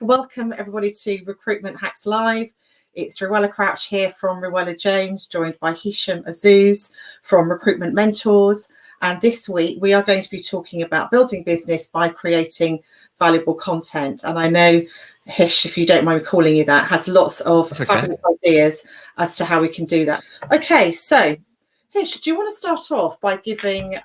Welcome everybody to Recruitment Hacks Live. It's Rowella Crouch here from Rowella Jones, joined by Hishem Azuz from Recruitment Mentors. And this week we are going to be talking about building business by creating valuable content. And I know Hish, if you don't mind me calling you that, has lots of fabulous ideas as to how we can do that. Okay, so Hish, do you want to start off by giving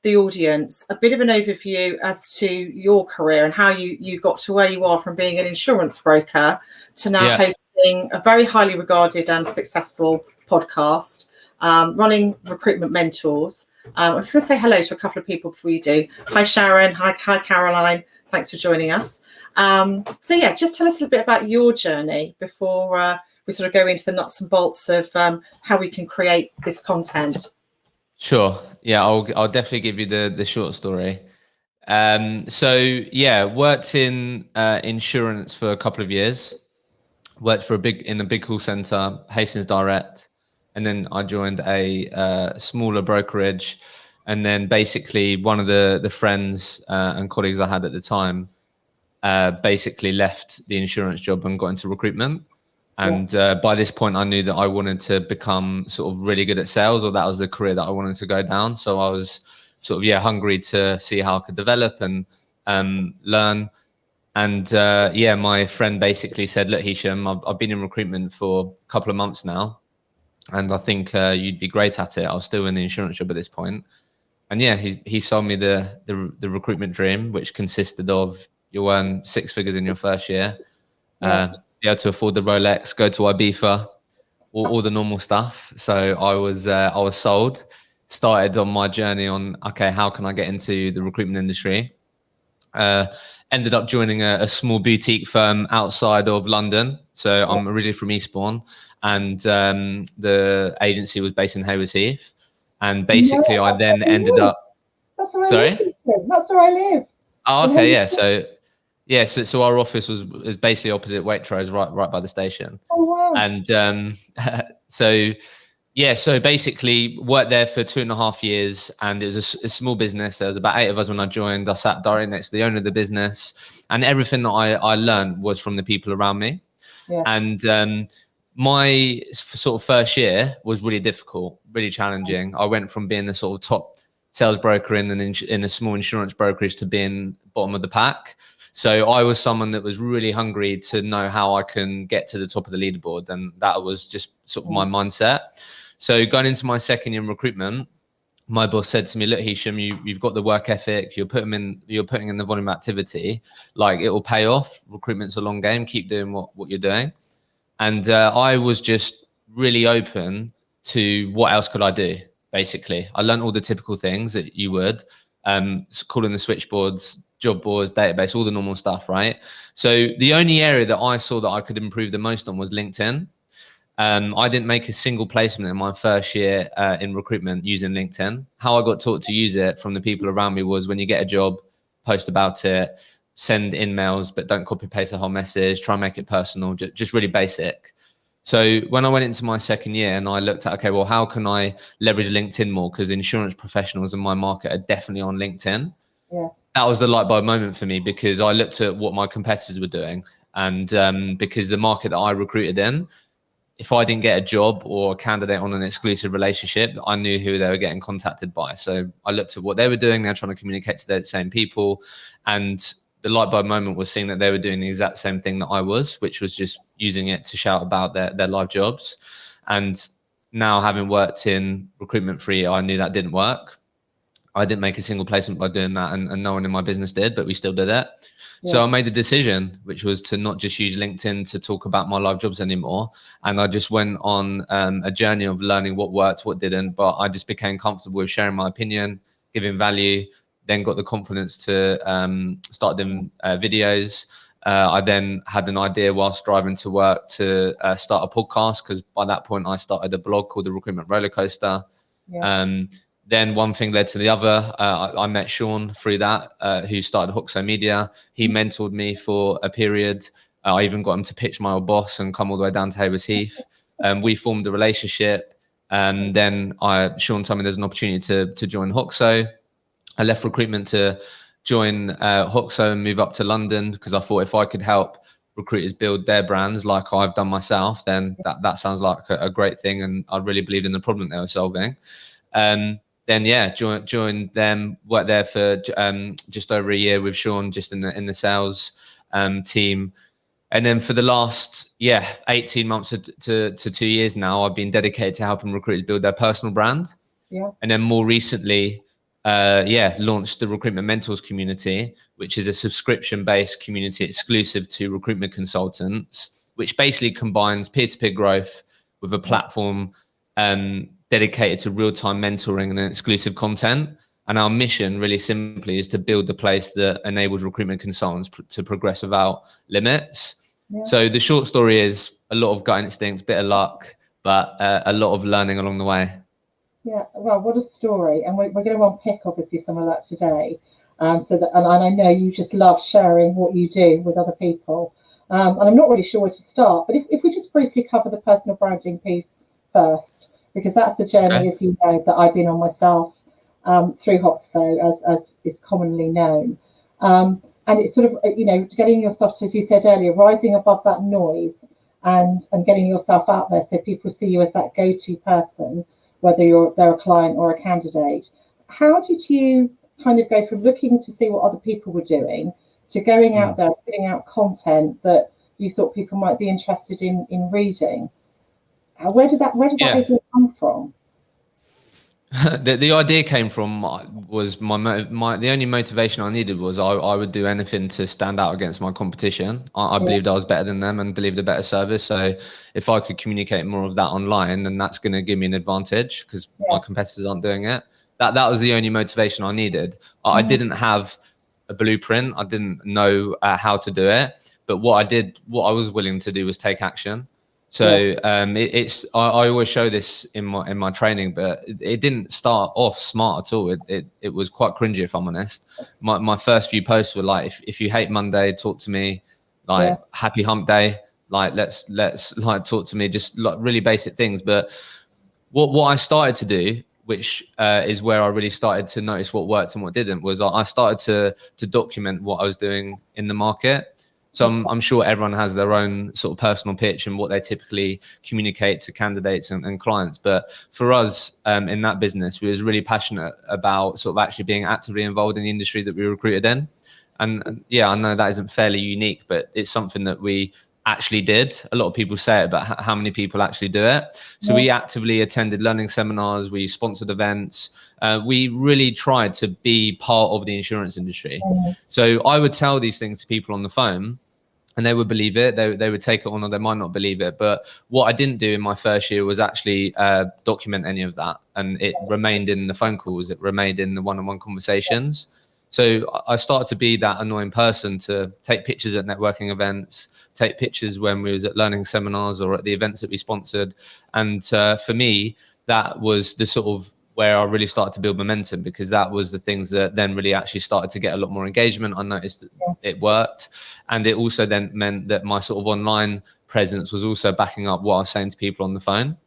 the audience a bit of an overview as to your career and how you got to where you are from being an insurance broker to now hosting a very highly regarded and successful podcast, running Recruitment Mentors. I'm just going to say hello to a couple of people before you do. Hi, Sharon. Hi, Caroline. Thanks for joining us. So yeah, just tell us a little bit about your journey before we sort of go into the nuts and bolts of how we can create this content. Sure. Yeah, I'll definitely give you the short story. So yeah, worked in insurance for a couple of years. Worked for a big call center, Hastings Direct, and then I joined a smaller brokerage. And then basically one of the friends and colleagues I had at the time basically left the insurance job and got into recruitment. And by this point, I knew that I wanted to become sort of really good at sales, or that was the career that I wanted to go down. So I was sort of, hungry to see how I could develop and learn. And my friend basically said, look, Hishem, I've been in recruitment for a couple of months now, and I think you'd be great at it. I was still in the insurance job at this point. And yeah, he sold me the recruitment dream, which consisted of you earn 6 figures in your first year. Be able to afford the Rolex, go to Ibiza, all the normal stuff. So I was sold. Started on my journey on, okay, how can I get into the recruitment industry? Ended up joining a small boutique firm outside of London. So I'm originally from Eastbourne, and the agency was based in Hayward Heath. And basically, I then ended up. That's where I live. That's where I live. Oh, okay, yeah. So our office was basically opposite Waitrose, right by the station. Oh wow! And so basically worked there for 2.5 years, and it was a small business. There was about 8 of us when I joined. I sat directly next to the owner of the business, and everything that I learned was from the people around me. Yeah. And my sort of first year was really difficult, really challenging. I went from being the sort of top sales broker in a small insurance brokerage to being bottom of the pack. So I was someone that was really hungry to know how I can get to the top of the leaderboard. And that was just sort of my mindset. So going into my second year in recruitment, my boss said to me, look, Hishem, you've got the work ethic, you're putting in the volume of activity, like it will pay off. Recruitment's a long game. Keep doing what you're doing. And I was just really open to what else could I do, basically. I learned all the typical things that you would, calling the switchboards, job boards, database, all the normal stuff, right? So the only area that I saw that I could improve the most on was LinkedIn. I didn't make a single placement in my first year in recruitment using LinkedIn. How I got taught to use it from the people around me was when you get a job, post about it, send emails, but don't copy paste the whole message, try and make it personal, just really basic. So when I went into my second year and I looked at, okay, well, how can I leverage LinkedIn more? Because insurance professionals in my market are definitely on LinkedIn. Yeah. That was the light bulb moment for me, because I looked at what my competitors were doing. And because the market that I recruited in, if I didn't get a job or a candidate on an exclusive relationship, I knew who they were getting contacted by. So I looked at what they were doing. They're trying to communicate to the same people. And the light bulb moment was seeing that they were doing the exact same thing that I was, which was just using it to shout about their live jobs. And now, having worked in recruitment for a year, I knew that didn't work. I didn't make a single placement by doing that, and no one in my business did, but we still did it. Yeah. So I made a decision, which was to not just use LinkedIn to talk about my live jobs anymore. And I just went on a journey of learning what worked, what didn't, but I just became comfortable with sharing my opinion, giving value, then got the confidence to start doing videos. I then had an idea whilst driving to work to start a podcast, because by that point I started a blog called the Recruitment Rollercoaster. Yeah. Then one thing led to the other. I met Sean through that, who started Huxo Media. He mentored me for a period. I even got him to pitch my old boss and come all the way down to Hayward Heath. We formed a relationship. Then Sean told me there's an opportunity to join Huxo. I left recruitment to join Hoxo and move up to London, because I thought if I could help recruiters build their brands like I've done myself, then that sounds like a great thing, and I really believed in the problem they were solving. Then joined them, worked there for just over a year with Sean, just in the sales team. And then for the last 18 months to 2 years now, I've been dedicated to helping recruiters build their personal brand. And then more recently, launched the Recruitment Mentors community, which is a subscription-based community exclusive to recruitment consultants, which basically combines peer-to-peer growth with a platform dedicated to real-time mentoring and exclusive content. And our mission, really simply, is to build the place that enables recruitment consultants to progress without limits. So the short story is a lot of gut instincts, bit of luck, but a lot of learning along the way. Yeah, well, what a story. And we're going to unpick, obviously, some of that today. And I know you just love sharing what you do with other people. And I'm not really sure where to start, but if we just briefly cover the personal branding piece first, because that's the journey, as you know, that I've been on myself through Hoxo, as is commonly known. And it's sort of, getting yourself to, as you said earlier, rising above that noise and getting yourself out there so people see you as that go-to person, whether they're a client or a candidate. How did you kind of go from looking to see what other people were doing to going out there, putting out content that you thought people might be interested in reading? Where did that idea come from? The idea came from was the only motivation I needed was I would do anything to stand out against my competition. I believed I was better than them and delivered a better service. So if I could communicate more of that online, then that's going to give me an advantage, because my competitors aren't doing it. That was the only motivation I needed. I didn't have a blueprint. I didn't know how to do it. But what I was willing to do was take action. So I always show this in my training, but it didn't start off smart at all. It was quite cringy, if I'm honest. My first few posts were like, if you hate Monday, talk to me. Like happy hump day. Like let's like talk to me. Just like really basic things. But what I started to do, which is where I really started to notice what worked and what didn't, was I started to document what I was doing in the market. So I'm sure everyone has their own sort of personal pitch and what they typically communicate to candidates and clients. But for us in that business, we was really passionate about sort of actually being actively involved in the industry that we recruited in. And I know that isn't fairly unique, but it's something that we actually did. A lot of people say it, but how many people actually do it? So we actively attended learning seminars, we sponsored events. We really tried to be part of the insurance industry. So I would tell these things to people on the phone, and they would believe it. They would take it on, or they might not believe it. But what I didn't do in my first year was actually document any of that. And it remained in the phone calls. It remained in the one-on-one conversations. So I started to be that annoying person to take pictures at networking events, take pictures when we was at learning seminars or at the events that we sponsored. And for me, that was the sort of where I really started to build momentum, because that was the things that then really actually started to get a lot more engagement. I noticed that it worked. And it also then meant that my sort of online presence was also backing up what I was saying to people on the phone.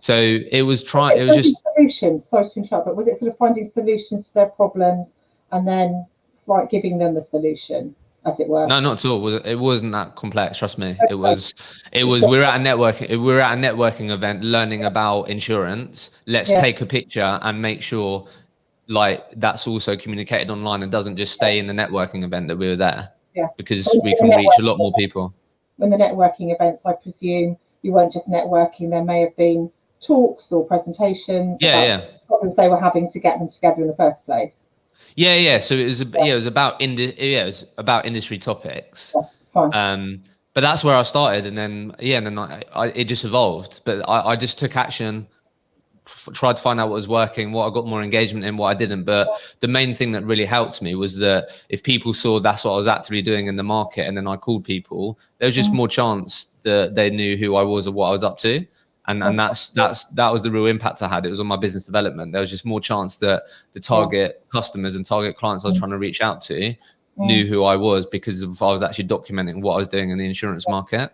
So it was just solutions. Sorry to interrupt, but was it sort of finding solutions to their problems and then like giving them the solution, as it were? No, not at all. It wasn't that complex. Trust me. It was. We're at a networking event, learning about insurance. Let's take a picture and make sure, like, that's also communicated online and doesn't just stay in the networking event that we were there. Because we can reach a lot more people. When the networking events, I presume you weren't just networking. There may have been talks or presentations. Problems they were having to get them together in the first place. So it was about industry topics. But that's where I started, and then it just evolved. But I just took action, tried to find out what was working, what I got more engagement in, what I didn't. But the main thing that really helped me was that if people saw that's what I was actively doing in the market, and then I called people, there was just more chance that they knew who I was or what I was up to. And that was the real impact I had. It was on my business development. There was just more chance that the target customers and target clients I was trying to reach out to knew who I was, because of I was actually documenting what I was doing in the insurance market.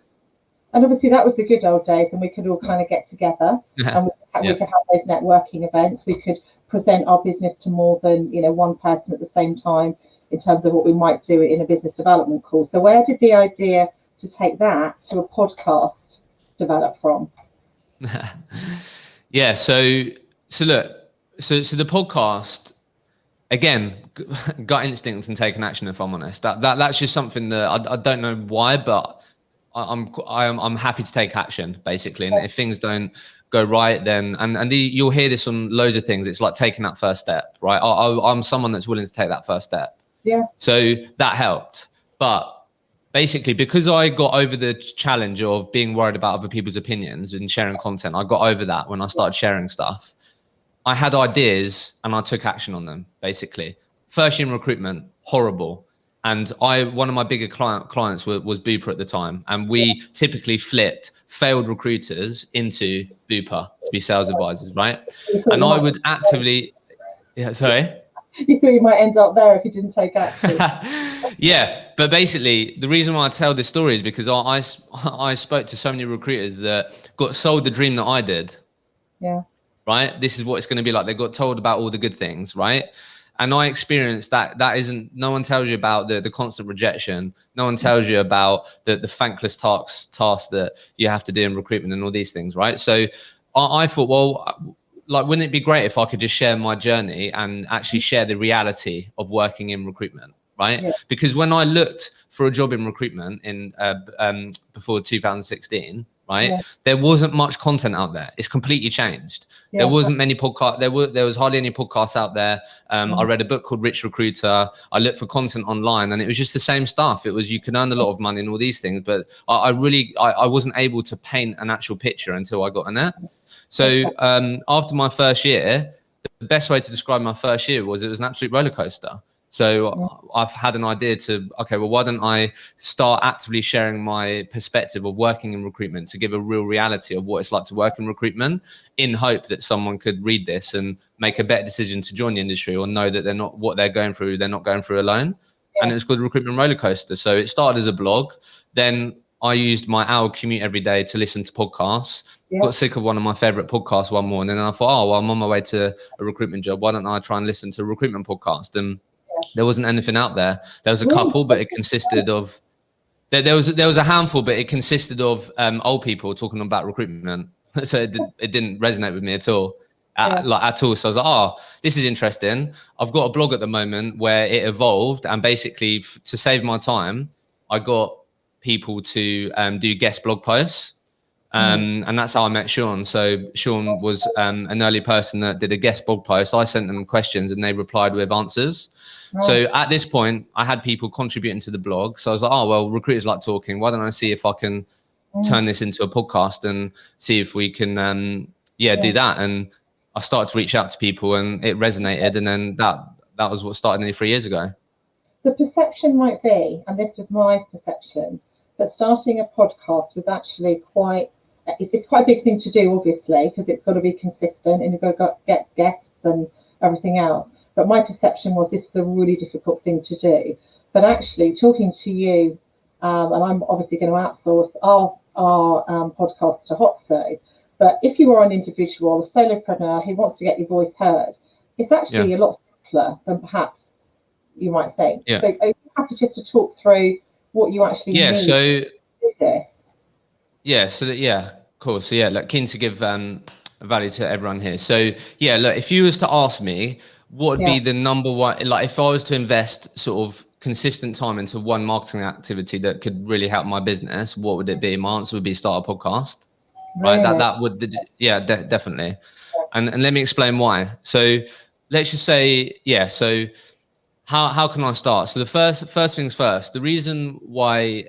And obviously that was the good old days, and we could all kind of get together and we could have those networking events. We could present our business to more than one person at the same time. in terms of what we might do in a business development call. So where did the idea to take that to a podcast develop from? Yeah, so look, so the podcast, again, gut instincts and taking action. If I'm honest, that's just something that I don't know why, but I'm happy to take action, basically. And if things don't go right, then you'll hear this on loads of things. It's like taking that first step, right? I'm someone that's willing to take that first step. Yeah. So that helped, but basically, because I got over the challenge of being worried about other people's opinions and sharing content, I got over that when I started sharing stuff. I had ideas and I took action on them, basically. First year in recruitment, horrible. And one of my bigger clients was Bupa at the time. And we typically flipped failed recruiters into Bupa to be sales advisors, right? And I would actively, sorry? You thought you might end up there if you didn't take action. Yeah, but basically the reason why I tell this story is because I spoke to so many recruiters that got sold the dream that I did. Yeah. Right? This is what it's going to be like. They got told about all the good things, right? And I experienced that isn't, no one tells you about the constant rejection. No one tells you about the thankless tasks that you have to do in recruitment and all these things, right? So I thought, well, like, wouldn't it be great if I could just share my journey and actually share the reality of working in recruitment, right? Yeah. Because when I looked for a job in recruitment in before 2016, right, yeah, there wasn't much content out there. It's completely changed. Yeah. There wasn't many podcasts. There was hardly any podcasts out there. I read a book called Rich Recruiter. I looked for content online, and it was just the same stuff. It was, you can earn a lot of money and all these things, but I wasn't able to paint an actual picture until I got in there. So after my first year, the best way to describe my first year was it was an absolute roller coaster. So I've had an idea to, okay, well, why don't I start actively sharing my perspective of working in recruitment to give a real reality of what it's like to work in recruitment, in hope that someone could read this and make a better decision to join the industry, or know that they're not, what they're going through, they're not going through alone. Yeah. And it was called Recruitment Roller Coaster. So it started as a blog. Then I used my hour commute every day to listen to podcasts. Yeah. Got sick of one of my favorite podcasts one morning, and I thought, oh, well, I'm on my way to a recruitment job. Why don't I try and listen to a recruitment podcast? And there wasn't anything out there. There was a couple, but it consisted of, there was a handful, but it consisted of old people talking about recruitment. So it didn't resonate with me at all, at all. So I was like, oh, this is interesting. I've got a blog at the moment where it evolved, and basically to save my time, I got people to do guest blog posts. And that's how I met Sean. So Sean was an early person that did a guest blog post. I sent them questions and they replied with answers. Right. So at this point, I had people contributing to the blog. So I was like, oh, well, recruiters like talking. Why don't I see if I can turn this into a podcast and see if we can, do that. And I started to reach out to people, and it resonated. And then that was what started nearly 3 years ago. The perception might be, and this was my perception, that starting a podcast was actually it's quite a big thing to do, obviously, because it's got to be consistent and you've got to get guests and everything else. But my perception was this is a really difficult thing to do. But actually, talking to you, and I'm obviously going to outsource our podcast to Hoxo, but if you are an individual, a solopreneur who wants to get your voice heard, it's actually a lot simpler than perhaps you might think. Yeah. So are you happy just to talk through what you actually need to do this? Cool. So look, keen to give value to everyone here. So look, if you was to ask me what would be the number one, like if I was to invest sort of consistent time into one marketing activity that could really help my business, what would it be? My answer would be start a podcast. Right. That would, definitely. And let me explain why. So let's just say, so how can I start? So the first things first, the reason why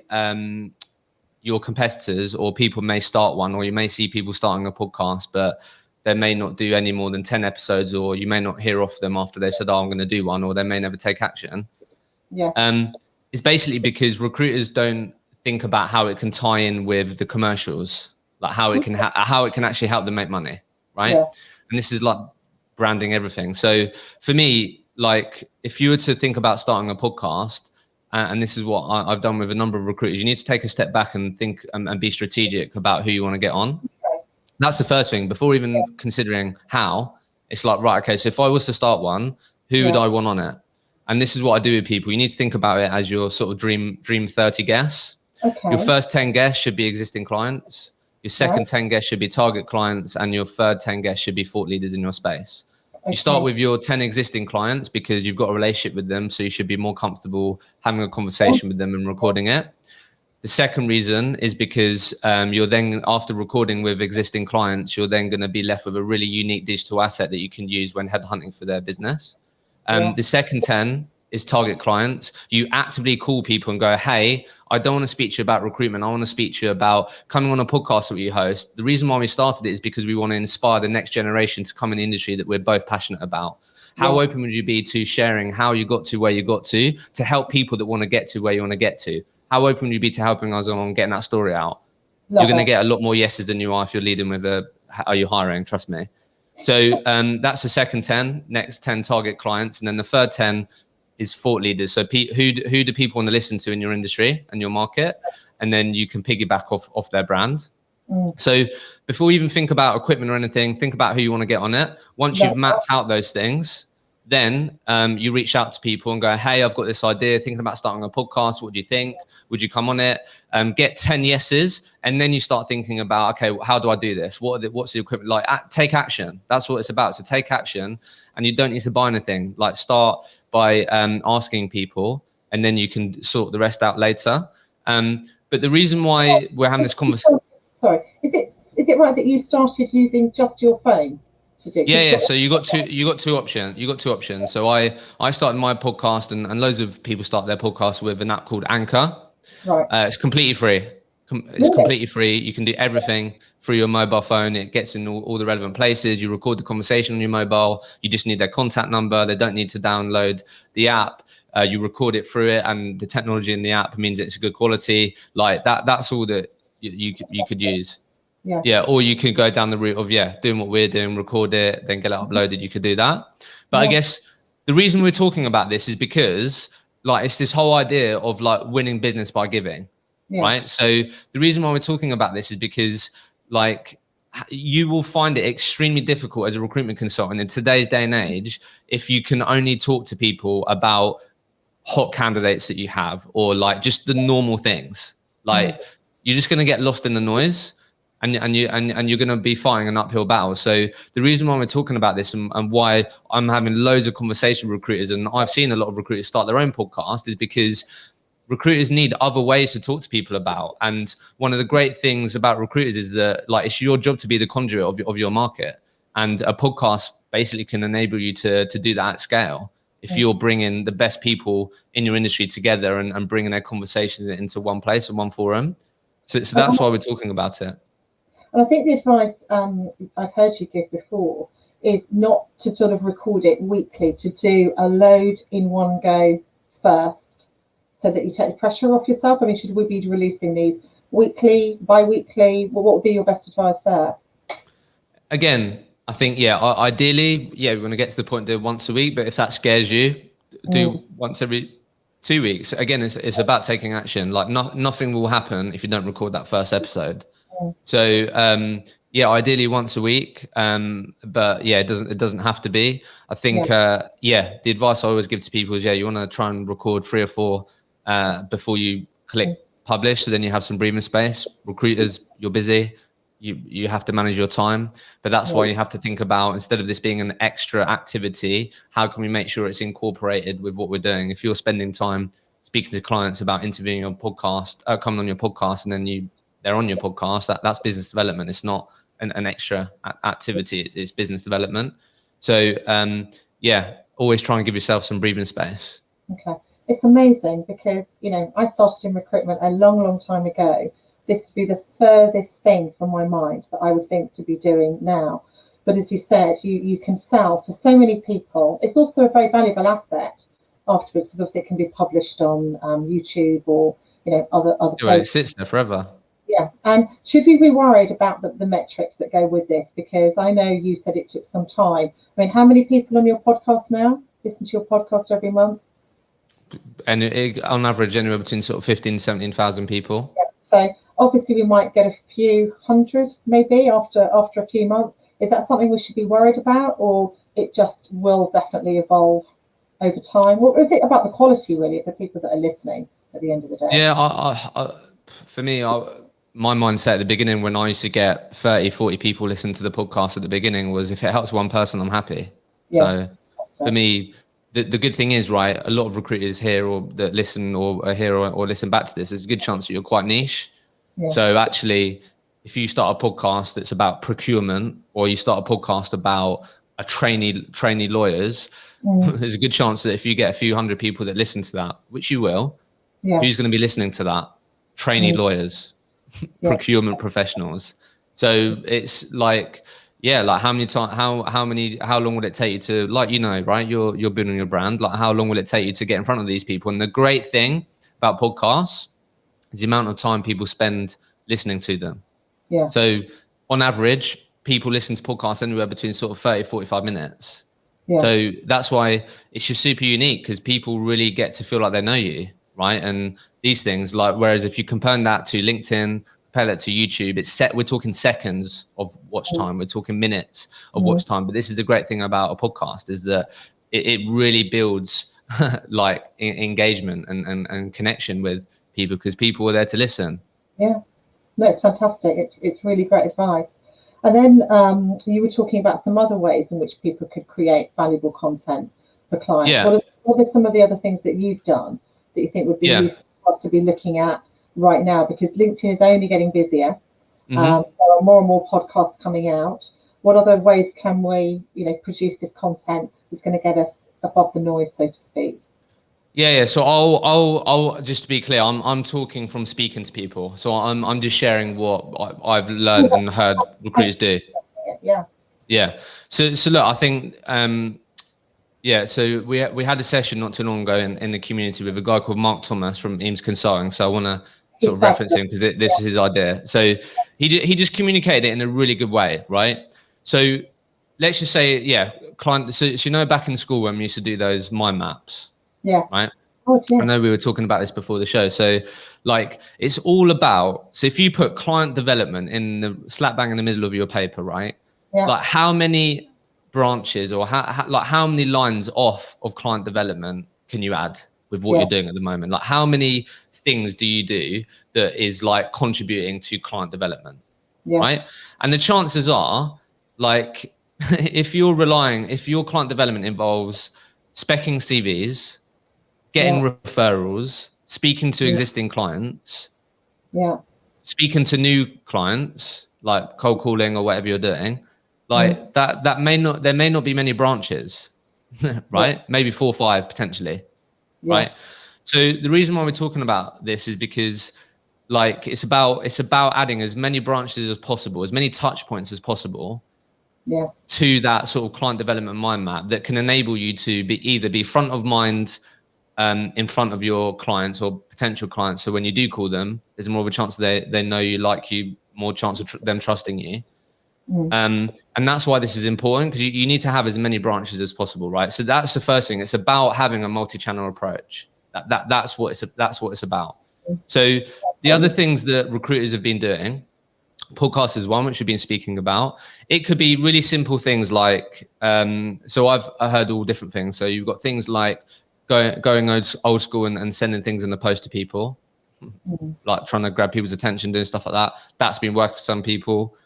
your competitors or people may start one, or you may see people starting a podcast, but they may not do any more than 10 episodes, or you may not hear off them after they said, oh, I'm going to do one, or they may never take action. It's basically because recruiters don't think about how it can tie in with the commercials, like how it can actually help them make money, right? And this is like branding everything. So for me, like if you were to think about starting a podcast, and this is what I've done with a number of recruiters, you need to take a step back and think and be strategic about who you want to get on. That's the first thing. Before even considering how, it's like, right, okay, so if I was to start one, who would I want on it? And this is what I do with people. You need to think about it as your sort of dream 30 guests. Okay. Your first 10 guests should be existing clients. Your second 10 guests should be target clients, and your third 10 guests should be thought leaders in your space. You start with your 10 existing clients because you've got a relationship with them, so you should be more comfortable having a conversation with them and recording it. The second reason is because you're then, after recording with existing clients, you're then going to be left with a really unique digital asset that you can use when headhunting for their business. The second 10 is target clients. You actively call people and go, hey, I don't want to speak to you about recruitment. I want to speak to you about coming on a podcast that you host. The reason why we started it is because we want to inspire the next generation to come in the industry that we're both passionate about. How open would you be to sharing how you got to where you got to help people that want to get to where you want to get to? How open would you be to helping us on getting that story out? You're going to get a lot more yeses than you are if you're leading with are you hiring? Trust me. So that's the second 10, next 10 target clients. And then the third 10 is thought leaders. So who do people want to listen to in your industry and your market? And then you can piggyback off their brand. So before you even think about equipment or anything, think about who you want to get on it. Once you've mapped out those things, then you reach out to people and go, hey, I've got this idea, thinking about starting a podcast. What do you think? Would you come on it? Get 10 yeses. And then you start thinking about, okay, how do I do this? What's the equipment like? Take action. That's what it's about. So take action, and you don't need to buy anything. Like, start by asking people, and then you can sort the rest out later. But the reason why we're having this conversation. Sorry, is it right that you started using just your phone? Yeah. So you got two options. So I started my podcast, and loads of people start their podcast with an app called Anchor. Right. It's completely free. It's completely free. You can do everything through your mobile phone. It gets in all the relevant places. You record the conversation on your mobile. You just need their contact number. They don't need to download the app. You record it through it, and the technology in the app means it's good quality. Like that. That's all that you could use. Yeah, or you could go down the route of doing what we're doing, record it, then get it uploaded. You could do that. But I guess the reason we're talking about this is because like it's this whole idea of like winning business by giving, right? So the reason why we're talking about this is because like you will find it extremely difficult as a recruitment consultant in today's day and age if you can only talk to people about hot candidates that you have, or like just the normal things. Like you're just going to get lost in the noise. And you're going to be fighting an uphill battle. So the reason why we're talking about this and why I'm having loads of conversation with recruiters, and I've seen a lot of recruiters start their own podcast, is because recruiters need other ways to talk to people about. And one of the great things about recruiters is that like it's your job to be the conduit of your market, and a podcast basically can enable you to do that at scale. If you're bringing the best people in your industry together and bringing their conversations into one place and one forum. So that's why we're talking about it. And I think the advice I've heard you give before is not to sort of record it weekly, to do a load in one go first, so that you take the pressure off yourself. I mean, should we be releasing these weekly, bi-weekly? Well, what would be your best advice there? Again, I think, ideally, we want to get to the point of once a week, but if that scares you, do once every 2 weeks. Again, it's about taking action. Like nothing will happen if you don't record that first episode. So ideally once a week, but it doesn't have to be. I think the advice I always give to people is you want to try and record 3 or 4 before you click publish, so then you have some breathing space. Recruiters, you're busy, you have to manage your time, but that's why you have to think about, instead of this being an extra activity, how can we make sure it's incorporated with what we're doing? If you're spending time speaking to clients about interviewing your podcast, coming on your podcast, and then they're on your podcast, that's business development. It's not an extra activity. It's business development. So always try and give yourself some breathing space. Okay. It's amazing because, I started in recruitment a long, long time ago. This would be the furthest thing from my mind that I would think to be doing now. But as you said, you can sell to so many people. It's also a very valuable asset afterwards, because obviously it can be published on YouTube or, other places. It sits there forever. Yeah, and should we be worried about the metrics that go with this? Because I know you said it took some time. I mean, how many people on your podcast now listen to your podcast every month? And on average, anywhere between sort of 15,000 to 17,000 people. Yeah, so obviously we might get a few hundred maybe after a few months. Is that something we should be worried about, or it just will definitely evolve? over time? Or is it about the quality, really, of the people that are listening at the end of the day? Yeah, for me, my mindset at the beginning, when I used to get 30, 40 people listen to the podcast at the beginning, was if it helps one person, I'm happy. Yeah, So for me, the good thing is, right, a lot of recruiters here or that listen or are here or listen back to this, there's a good chance that you're quite niche. Yeah. So actually, if you start a podcast that's about procurement, or you start a podcast about a trainee lawyers, there's a good chance that if you get a few hundred people that listen to that, which you will, who's going to be listening to that? Trainee lawyers, procurement professionals. So it's like, yeah, like how long will it take you to, like, you know, right? You're building your brand. Like, how long will it take you to get in front of these people? And the great thing about podcasts is the amount of time people spend listening to them. Yeah. So on average, people listen to podcasts anywhere between sort of 30, 45 minutes. Yeah. So that's why it's just super unique, because people really get to feel like they know you, right? And these things, like, whereas if you compare that to LinkedIn, compare that to YouTube, we're talking seconds of watch time, we're talking minutes of watch time. But this is the great thing about a podcast, is that it really builds like engagement and connection with people, because people are there to listen. Yeah, no, it's fantastic. It's really great advice. And then you were talking about some other ways in which people could create valuable content for clients. Yeah. What are some of the other things that you've done that you think would be useful for us to be looking at right now? Because LinkedIn is only getting busier. There are more and more podcasts coming out. What other ways can we, produce this content that's going to get us above the noise, so to speak? Yeah. So I'll just to be clear, I'm talking from speaking to people. So I'm just sharing what I've learned and heard recruiters do. Yeah. So look, I think so we had a session not too long ago in the community with a guy called Mark Thomas from Eames Consulting. So I want to sort of reference him, because this is his idea. So he just communicated it in a really good way, right? So let's just say, client. So back in school when we used to do those mind maps. Yeah. Right. Oh, yeah. I know we were talking about this before the show. So like, it's all about, so if you put client development in the slap bang in the middle of your paper, right? Yeah. Like, how many branches or how many lines off of client development can you add with what you're doing at the moment? Like, how many things do you do that is like contributing to client development? Right. And the chances are, like, if your client development involves speccing CVs, getting referrals, speaking to existing clients, speaking to new clients, like cold calling or whatever you're doing, like there may not be many branches, right? Maybe 4 or 5 potentially, right? So the reason why we're talking about this is because, like, it's about adding as many branches as possible, as many touch points as possible, to that sort of client development mind map that can enable you to either be front of mind in front of your clients or potential clients. So when you do call them, there's more of a chance they know you, like you, more chance of them trusting you. And that's why this is important, because you need to have as many branches as possible, right? So that's the first thing. It's about having a multi-channel approach. That's what it's about. So the other things that recruiters have been doing, podcast is one, which we've been speaking about. It could be really simple things like, so I heard all different things. So you've got things like going old school and sending things in the post to people, like trying to grab people's attention, doing stuff like that. That's been working for some people.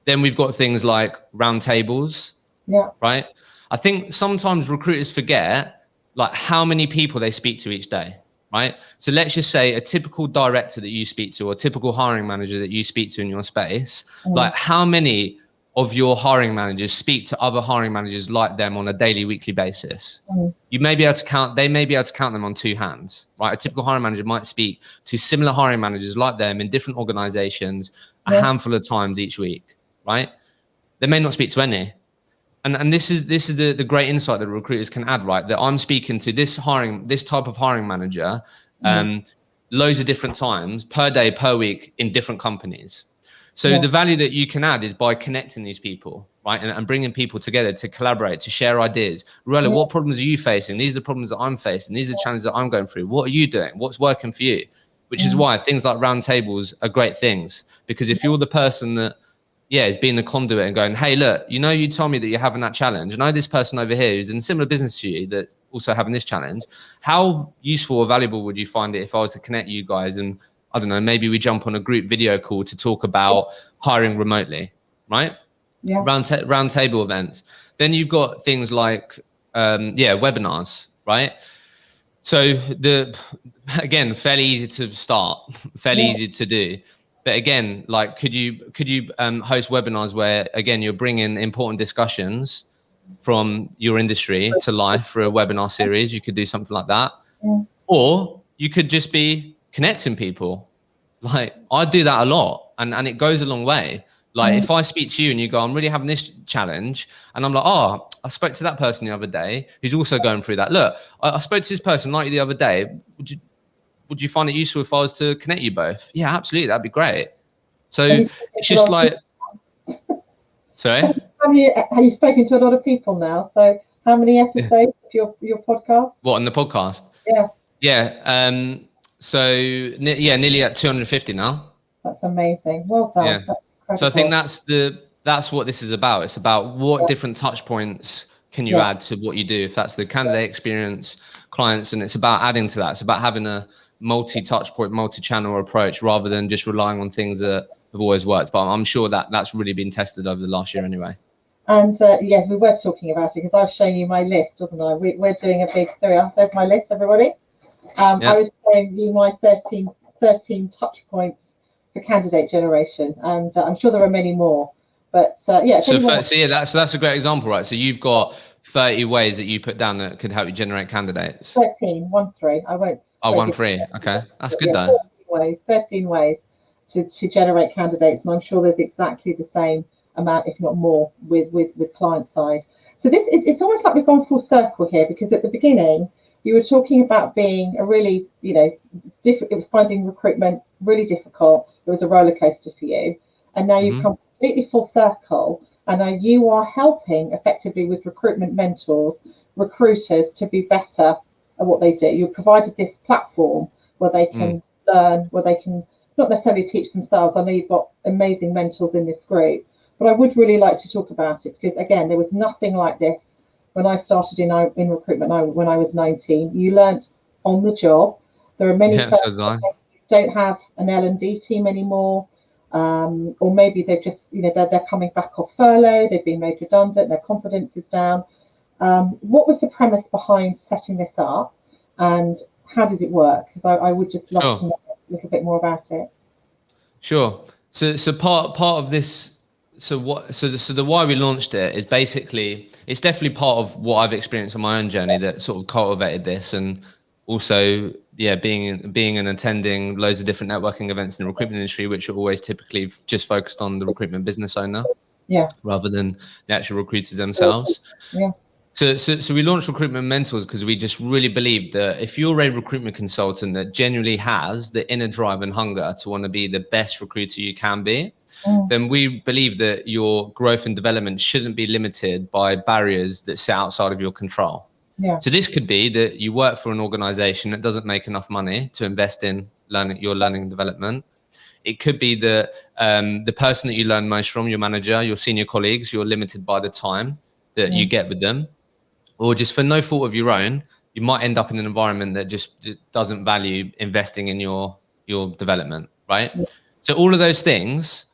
Then we've got things like roundtables, right? I think sometimes recruiters forget, like, how many people they speak to each day, right? So let's just say a typical director that you speak to, or a typical hiring manager that you speak to in your space, like, how many of your hiring managers speak to other hiring managers like them on a daily, weekly basis? You may be able to count, they may be able to count them on 2 hands, right? A typical hiring manager might speak to similar hiring managers like them in different organizations a handful of times each week, right? They may not speak to any. And this is the great insight that recruiters can add, right? That I'm speaking to this type of hiring manager loads of different times per day, per week, in different companies. So the value that you can add is by connecting these people, right? And bringing people together to collaborate, to share ideas. Ruella, what problems are you facing? These are the problems that I'm facing. These are the challenges that I'm going through. What are you doing? What's working for you? Which is why things like roundtables are great things. Because if you're the person that, is being the conduit and going, hey, look, you told me that you're having that challenge. And I know this person over here who's in a similar business to you that also having this challenge. How useful or valuable would you find it if I was to connect you guys and, I don't know, maybe we jump on a group video call to talk about hiring remotely, right? Yeah. Roundtable events. Then you've got things like, webinars, right? So again, fairly easy to start, fairly easy to do. But again, like, could you host webinars where, again, you're bringing important discussions from your industry to life for a webinar series? You could do something like that. Or you could just be connecting people. Like, I do that a lot, and it goes a long way. Like, if I speak to you and you go, I'm really having this challenge, and I'm like, oh, I spoke to that person the other day who's also going through that. Look, I spoke to this person like you the other day. Would you find it useful if I was to connect you both? Yeah, absolutely. That'd be great. So it's just like, sorry? Have you spoken to a lot of people now? So how many episodes of your podcast? What, on the podcast? Yeah. Yeah. Nearly at 250 now. That's amazing. Well done. Yeah. So I think that's what this is about. It's about what different touch points can you add to what you do, if that's the candidate experience, clients, and it's about adding to that. It's about having a multi-touch point, multi-channel approach rather than just relying on things that have always worked. But I'm sure that that's really been tested over the last year anyway. And yes, we were talking about it because I was showing you my list, wasn't I? We're doing a big there's my list, everybody. I was showing you my 13 touch points for candidate generation, and I'm sure there are many more. But So that's a great example, right? So you've got 30 ways that you put down that could help you generate candidates. 13. I won't. Oh, 13. Okay, that's good though. 13 ways to generate candidates, and I'm sure there's exactly the same amount, if not more, with client side. So it's almost like we've gone full circle here, because at the beginning you were talking about being a really, it was finding recruitment really difficult. It was a roller coaster for you, and now you've come completely full circle, and now you are helping effectively with recruitment mentors, recruiters, to be better at what they do. You've provided this platform where they can learn, where they can not necessarily teach themselves. I know you've got amazing mentors in this group, but I would really like to talk about it, because again, there was nothing like this when I started in recruitment when I was 19. You learnt on the job. There are many firms that don't have an L&D team anymore, or maybe they've just, they're coming back off furlough, they've been made redundant, their confidence is down. What was the premise behind setting this up, and how does it work? Because I would just love to know a little bit more about it. Sure. So part of this. So the why we launched it is basically, it's definitely part of what I've experienced on my own journey that sort of cultivated this, and also being and attending loads of different networking events in the recruitment industry, which are always typically just focused on the recruitment business owner, rather than the actual recruiters themselves. Yeah. So we launched Recruitment Mentors because we just really believed that if you're a recruitment consultant that genuinely has the inner drive and hunger to want to be the best recruiter you can be, then we believe that your growth and development shouldn't be limited by barriers that sit outside of your control. Yeah. So this could be that you work for an organization that doesn't make enough money to invest in your learning and development. It could be that the person that you learn most from, your manager, your senior colleagues, you're limited by the time that you get with them. Or just for no fault of your own, you might end up in an environment that just doesn't value investing in your development, right? Yeah. So all of those things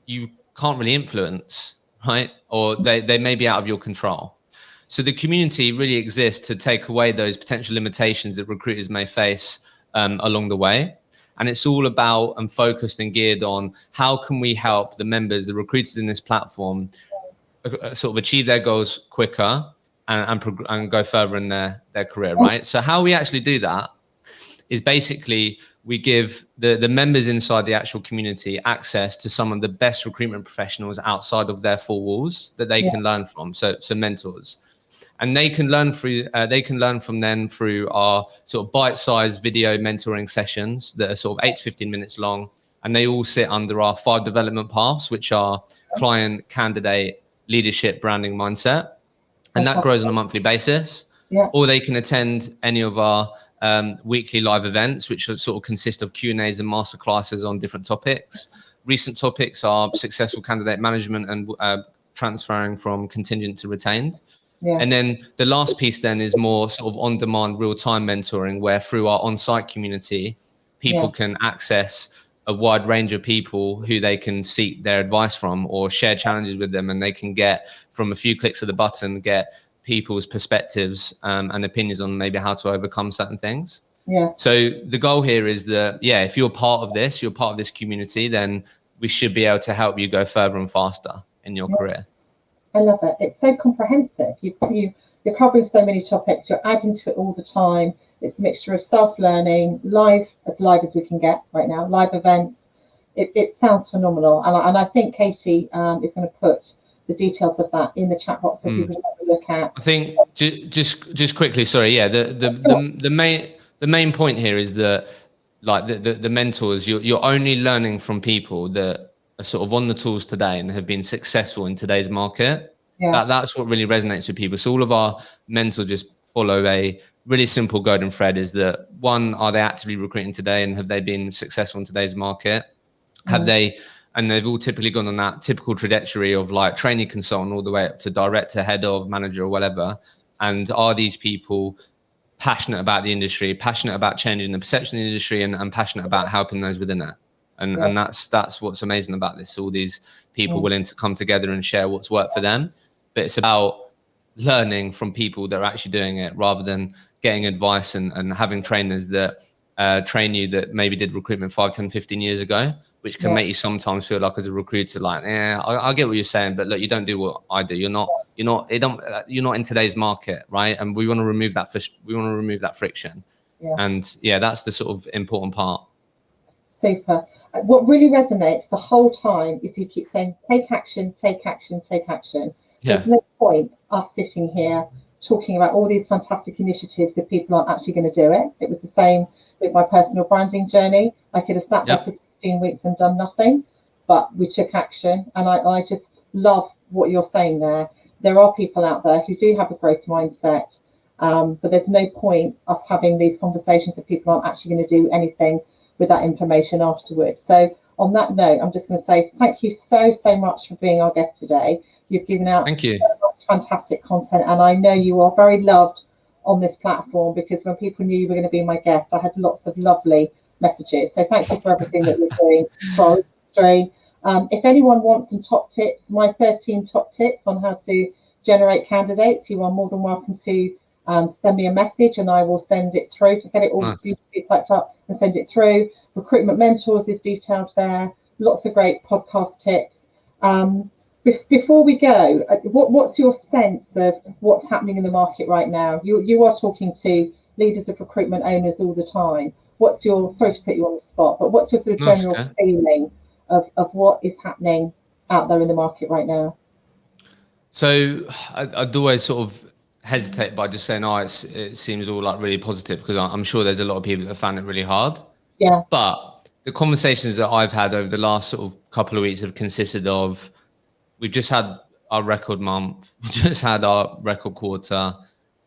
you can't really influence, right? Or they may be out of your control. So the community really exists to take away those potential limitations that recruiters may face along the way. And it's all about and focused and geared on how can we help the members, the recruiters in this platform, sort of achieve their goals quicker and go further in their career, right? So how we actually do that is basically we give the members inside the actual community access to some of the best recruitment professionals outside of their four walls that they can learn from. So mentors, and they can learn from them through our sort of bite-sized video mentoring sessions that are sort of 8 to 15 minutes long, and they all sit under our 5 development paths, which are client, candidate, leadership, branding, mindset. And that grows on a monthly basis. Yeah. Or they can attend any of our weekly live events, which sort of consist of Q&As and masterclasses on different topics. Recent topics are successful candidate management and transferring from contingent to retained. Yeah. And then the last piece then is more sort of on-demand, real-time mentoring, where through our on-site community, people can access a wide range of people who they can seek their advice from or share challenges with them, and they can get, from a few clicks of the button, get people's perspectives and opinions on maybe how to overcome certain things. Yeah. So the goal here is that, if you're part of this community, then we should be able to help you go further and faster in your career. I love it. It's so comprehensive. You're covering so many topics. You're adding to it all the time. It's a mixture of self-learning, live as we can get right now, live events. It sounds phenomenal. And I think Katie is going to put the details of that in the chat box so people can have a look at. I think just quickly, sorry, the main point here is that, like, the mentors, you're only learning from people that are sort of on the tools today and have been successful in today's market. That's what really resonates with people. So all of our mentors just follow a really simple golden thread: is that, one, are they actively recruiting today, and have they been successful in today's market? Have they, and they've all typically gone on that typical trajectory of like trainee consultant all the way up to director, head of, manager, or whatever. And are these people passionate about the industry, passionate about changing the perception of the industry, and passionate about helping those within it? And that's what's amazing about this. All these people willing to come together and share what's worked for them. But it's about learning from people that are actually doing it, rather than getting advice and having trainers that train you that maybe did recruitment 5, 10, 15 years ago, which can make you sometimes feel like, as a recruiter, like, I get what you're saying, but look, you don't do what I do. You're not in today's market, right? And we want to remove that friction. And that's the sort of important part. Super. What really resonates the whole time is you keep saying, take action, take action, take action. There's no point us sitting here talking about all these fantastic initiatives if people aren't actually going to do it. It was the same with my personal branding journey. I could have sat there for 16 weeks and done nothing, but we took action. And I just love what you're saying there. There are people out there who do have a growth mindset, but there's no point us having these conversations if people aren't actually going to do anything with that information afterwards. So on that note, I'm just going to say thank you so much for being our guest today. You've given out so much fantastic content, and I know you are very loved on this platform, because when people knew you were going to be my guest, I had lots of lovely messages. So thank you for everything that you're doing for our industry. If anyone wants some top tips, my 13 top tips on how to generate candidates, you are more than welcome to send me a message, and I will send it through to get it all beautifully typed up and send it through. Recruitment Mentors is detailed there. Lots of great podcast tips. Before we go, what's your sense of what's happening in the market right now? You are talking to leaders of recruitment owners all the time. What's your, sorry to put you on the spot, but what's your sort of general feeling of what is happening out there in the market right now? So I'd always sort of hesitate by just saying, it seems all like really positive, because I'm sure there's a lot of people that found it really hard. Yeah. But the conversations that I've had over the last sort of couple of weeks have consisted of, we've just had our record month, we just had our record quarter,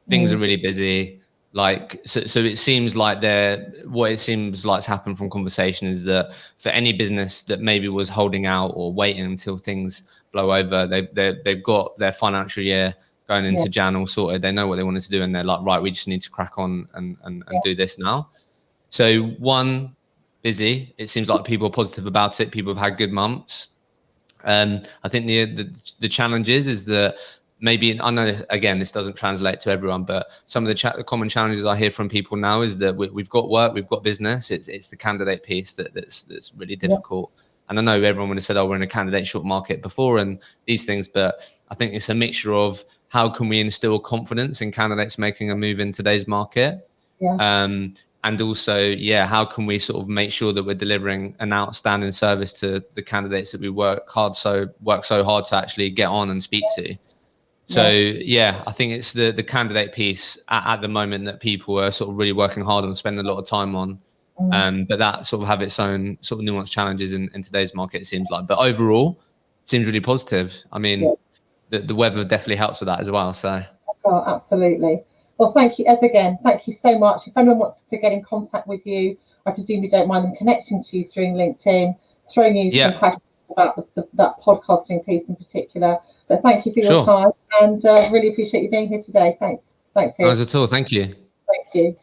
things are really busy. Like, so it seems like what it seems like's happened from conversation is that for any business that maybe was holding out or waiting until things blow over, they've got their financial year going into Jan all sorted. They know what they wanted to do, and they're like, right, we just need to crack on and do this now. So one, busy. It seems like people are positive about it. People have had good months. I think the challenge is that maybe, I know again this doesn't translate to everyone, but some of the common challenges I hear from people now is that we've got work, we've got business. It's the candidate piece that's really difficult. And I know everyone would have said, we're in a candidate short market before and these things, but I think it's a mixture of how can we instill confidence in candidates making a move in today's market. And also, how can we sort of make sure that we're delivering an outstanding service to the candidates that we work so hard to actually get on and speak to. So I think it's the candidate piece at the moment that people are sort of really working hard on, spending a lot of time on. But that sort of have its own sort of nuanced challenges in today's market, it seems like. But overall, it seems really positive. I mean, the weather definitely helps with that as well. So. Oh, absolutely. Well, thank you, thank you so much. If anyone wants to get in contact with you, I presume you don't mind them connecting to you through LinkedIn, throwing you some questions about that podcasting piece in particular. But thank you for your time, and really appreciate you being here today. Thanks. Thanks, No worries at all. Thank you. Thank you.